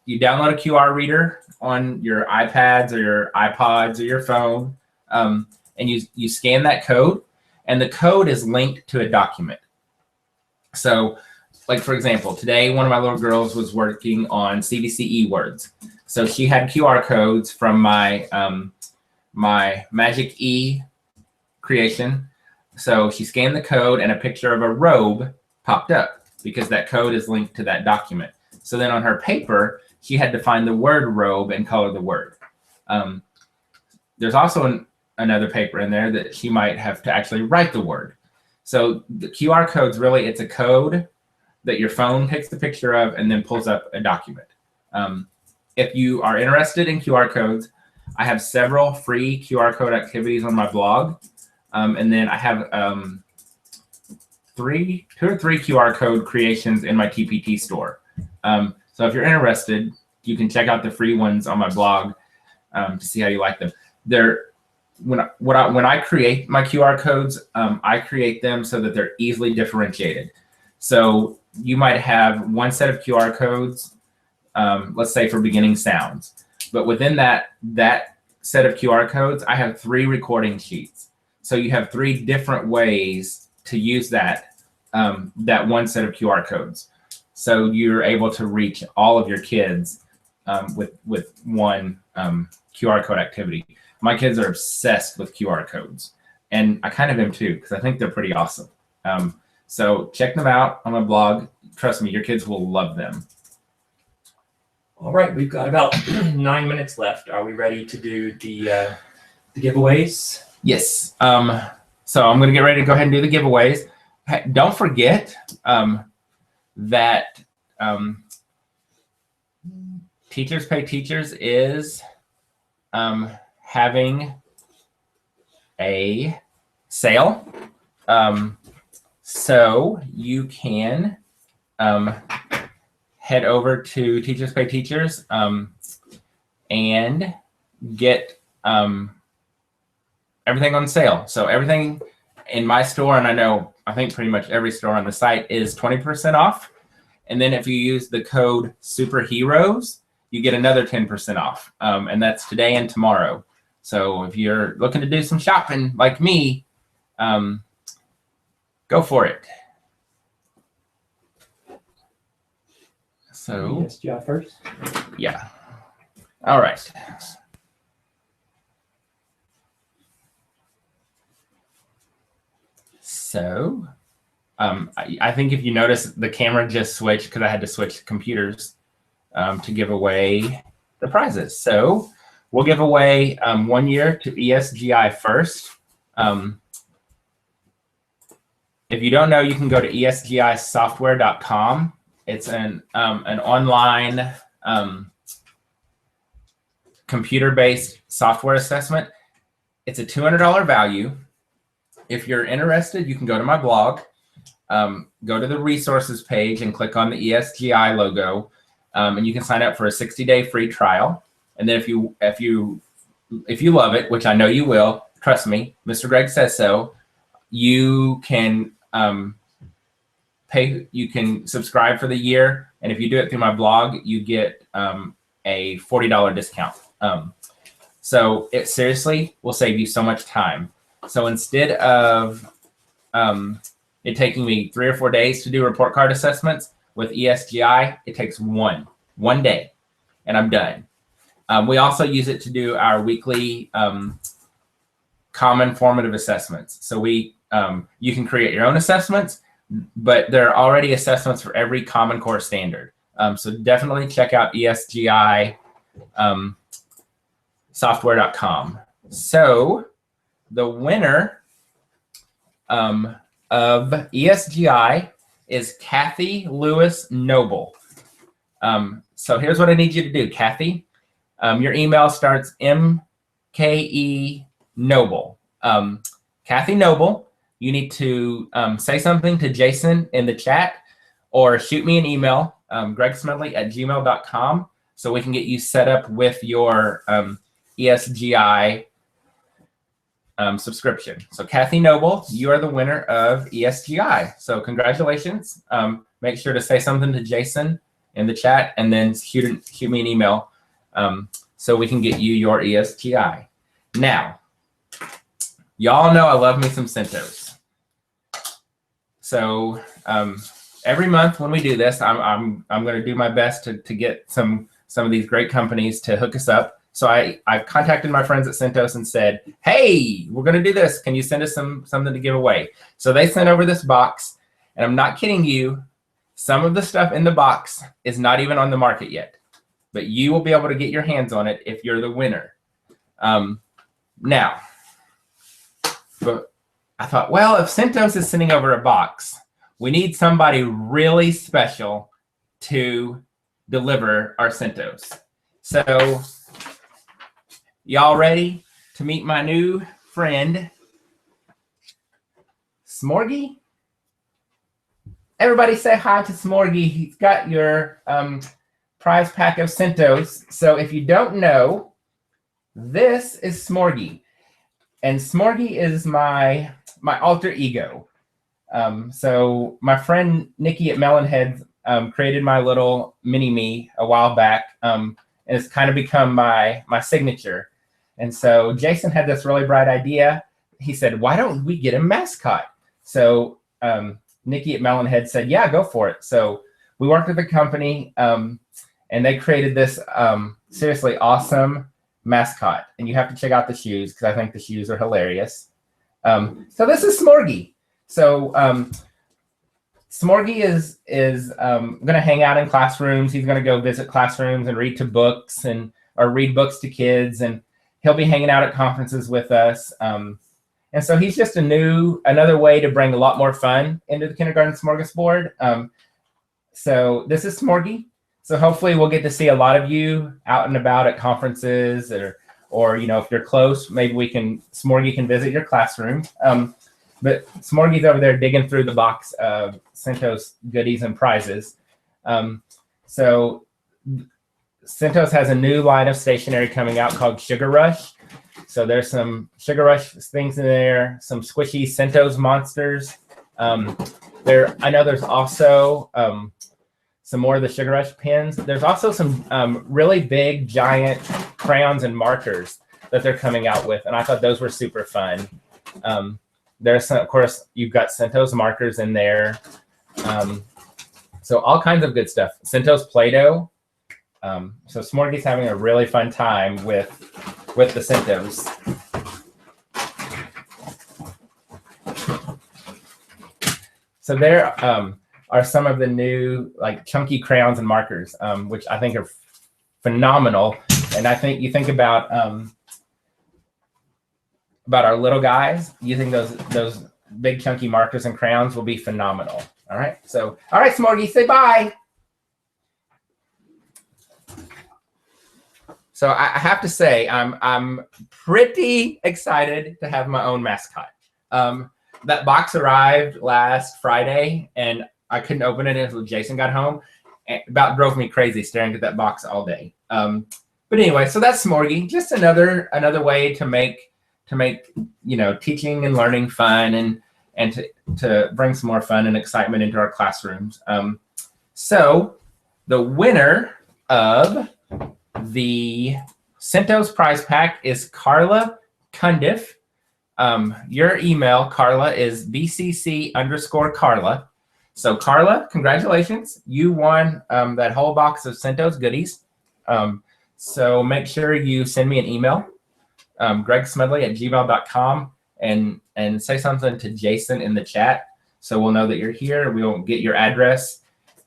You download a QR reader on your iPads or your iPods or your phone, and you scan that code, and the code is linked to a document. So, like for example, today one of my little girls was working on CVCE words. So she had QR codes from my my Magic E creation. So she scanned the code, and a picture of a robe popped up because that code is linked to that document. So then on her paper, she had to find the word robe and color the word. There's also another paper in there that she might have to actually write the word. So the QR code's really, it's a code that your phone takes the picture of and then pulls up a document. If you are interested in QR codes, I have several free QR code activities on my blog. And then I have two or three QR code creations in my TPT store. So if you're interested, you can check out the free ones on my blog to see how you like them. When I create my QR codes, I create them so that they're easily differentiated. So you might have one set of QR codes, let's say for beginning sounds, but within that set of QR codes, I have 3 recording sheets. So you have 3 different ways to use that one set of QR codes. So you're able to reach all of your kids with one QR code activity. My kids are obsessed with QR codes, and I kind of am too, because I think they're pretty awesome. So check them out on my blog. Trust me, your kids will love them. All right, we've got about 9 minutes left. Are we ready to do the giveaways? Yes. So I'm going to get ready to go ahead and do the giveaways. Hey, don't forget that Teachers Pay Teachers is having a sale. So you can head over to Teachers Pay Teachers and get everything on sale. So everything in my store, and I think pretty much every store on the site, is 20% off. And then if you use the code SUPERHEROES, you get another 10% off. And that's today and tomorrow. So if you're looking to do some shopping like me, go for it. So Yes, Jeff first. Yeah. All right. So I think if you notice, the camera just switched because I had to switch computers to give away the prizes. So we'll give away 1 year to ESGI first. If you don't know, you can go to esgisoftware.com. It's an online computer-based software assessment. It's a $200 value. If you're interested, you can go to my blog, go to the resources page and click on the ESGI logo, and you can sign up for a 60-day free trial. And then if you love it, which I know you will, trust me, Mr. Greg says so, you can you can subscribe for the year, and if you do it through my blog, you get a $40 discount. So it seriously will save you so much time. So instead of it taking me 3 or 4 days to do report card assessments, with ESGI, it takes one day, and I'm done. We also use it to do our weekly common formative assessments. So you can create your own assessments, but there are already assessments for every Common Core standard. So definitely check out ESGI software.com. So the winner of ESGI is Kathy Lewis Noble. So here's what I need you to do, Kathy. Your email starts MKE Noble. Kathy Noble, you need to say something to Jason in the chat or shoot me an email, gregsmedley@gmail.com, so we can get you set up with your ESGI subscription. So Kathy Noble, you are the winner of ESGI. So congratulations. Make sure to say something to Jason in the chat and then shoot me an email so we can get you your ESGI. Now, y'all know I love me some CentOS. So every month when we do this, I'm going to do my best to get some of these great companies to hook us up. So I contacted my friends at CentOS and said, hey, we're going to do this. Can you send us something to give away? So they sent over this box, and I'm not kidding you. Some of the stuff in the box is not even on the market yet, but you will be able to get your hands on it if you're the winner. Now, but I thought, well, if CentOS is sending over a box, we need somebody really special to deliver our CentOS. So Y'all ready to meet my new friend, Smorgie? Everybody say hi to Smorgie. He's got your prize pack of Centos. So if you don't know, this is Smorgie. And Smorgie is my alter ego. So my friend Nikki at Melonheads created my little mini-me a while back. And it's kind of become my signature. And so Jason had this really bright idea. He said, why don't we get a mascot? So Nikki at Melonhead said, yeah, go for it. So we worked with a company and they created this seriously awesome mascot. And you have to check out the shoes because I think the shoes are hilarious. So this is Smorgie. So Smorgie is going to hang out in classrooms. He's going to go visit classrooms and read to books or read books to kids. And he'll be hanging out at conferences with us. And so he's just another way to bring a lot more fun into the kindergarten smorgasbord. So this is Smorgie. So hopefully we'll get to see a lot of you out and about at conferences or if you're close, maybe Smorgie can visit your classroom. But Smorgie's over there digging through the box of Centos goodies and prizes. So Centos has a new line of stationery coming out called Sugar Rush. So there's some Sugar Rush things in there, some squishy Centos monsters. I know there's also some more of the Sugar Rush pins. There's also some really big, giant crayons and markers that they're coming out with, and I thought those were super fun. There's some, of course, you've got Centos markers in there. So all kinds of good stuff. Centos Play-Doh. So Smorgie's having a really fun time with the Centos. So there are some of the new chunky crayons and markers, which I think are phenomenal. And I think you think about our little guys, you think those big chunky markers and crayons will be phenomenal. All right. So, all right, Smorgie, say bye. So I have to say, I'm pretty excited to have my own mascot. That box arrived last Friday, and I couldn't open it until Jason got home. It about drove me crazy staring at that box all day. But anyway, so that's Smorgie. Just another way to make teaching and learning fun and to bring some more fun and excitement into our classrooms. So the winner of the Centos prize pack is Carla Cundiff. Your email, Carla, is bcc_Carla. So Carla, congratulations. You won that whole box of Centos goodies. So make sure you send me an email, gregsmedley@gmail.com, and say something to Jason in the chat so we'll know that you're here. We'll get your address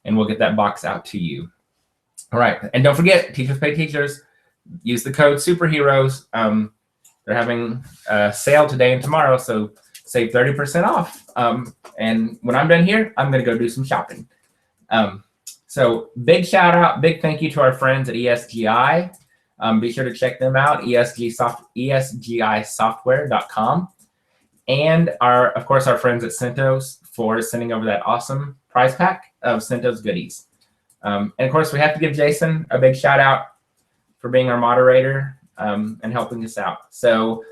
and we'll get that box out to you. All right. And don't forget, Teachers Pay Teachers, use the code SUPERHEROES. They're having a sale today and tomorrow, so save 30% off. And when I'm done here, I'm going to go do some shopping. So big shout out, big thank you to our friends at ESGI. Be sure to check them out, esgisoftware.com. And of course, our friends at Centos for sending over that awesome prize pack of Centos goodies. And of course, we have to give Jason a big shout out for being our moderator and helping us out. So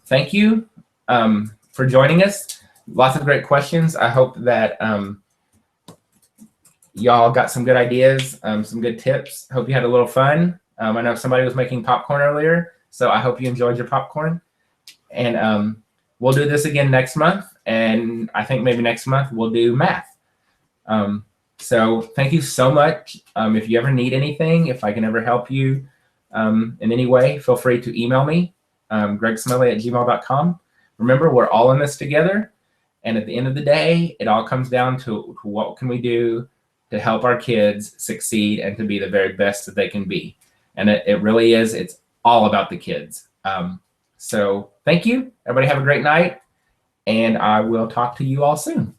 thank you for joining us. Lots of great questions. I hope that y'all got some good ideas, some good tips. Hope you had a little fun. I know somebody was making popcorn earlier, so I hope you enjoyed your popcorn. And we'll do this again next month. And I think maybe next month we'll do math. So thank you so much. If you ever need anything, if I can ever help you in any way, feel free to email me, gregsmedley@gmail.com. Remember, we're all in this together. And at the end of the day, it all comes down to what can we do to help our kids succeed and to be the very best that they can be. And it really is, it's all about the kids. So thank you. Everybody have a great night. And I will talk to you all soon.